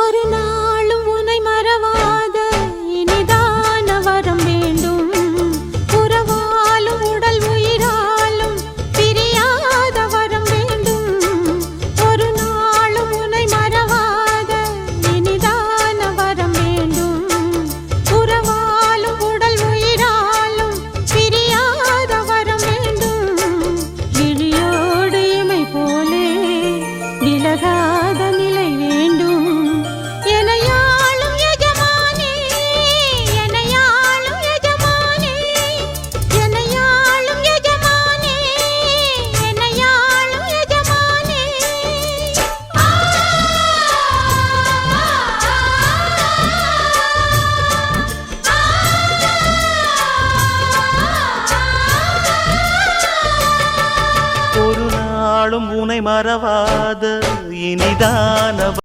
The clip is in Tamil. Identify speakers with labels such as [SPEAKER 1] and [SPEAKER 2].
[SPEAKER 1] ஒரு நாளும் உன்னை மறவாத இனிதான வரம் வேண்டும். உறவாலும் உடல் உயிராலும் பிரியாத வரம் வேண்டும். ஒரு நாளும் உன்னை மறவாத இனிதான வரம் வேண்டும். உறவாலும் உடல் உயிராலும் பிரியாத வரம் வேண்டும். விழியோடு இமை போலே விலகாத நிலை வேண்டும்.
[SPEAKER 2] ஒரு நாளும் உன்னை மறவாத இனிதான